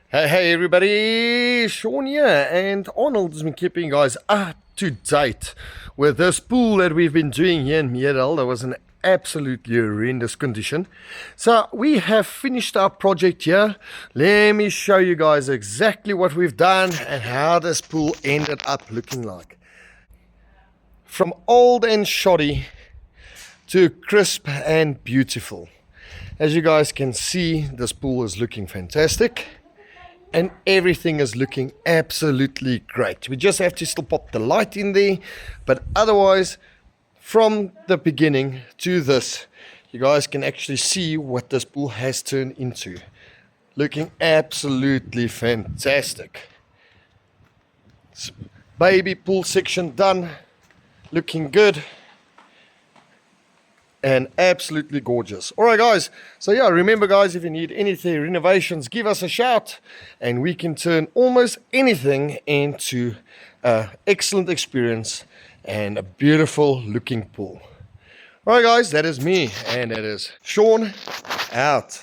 Hey everybody, Sean here, and Arnold has been keeping you guys up to date with this pool that we've been doing here in Meerdal. That was an absolutely horrendous condition. So we have finished our project here. Let me show you guys exactly what we've done and how this pool ended up looking like. From old and shoddy to crisp and beautiful. As you guys can see, this pool is looking fantastic. And everything is looking absolutely great. We just have to still pop the light in there, but otherwise, from the beginning to this, you guys can actually see what this pool has turned into. Looking absolutely fantastic. Baby pool section done, looking good and absolutely gorgeous. All right, guys. So yeah, remember, guys, if you need anything renovations, give us a shout, and we can turn almost anything into an excellent experience and a beautiful looking pool. All right, guys, that is me, and that is Sean out.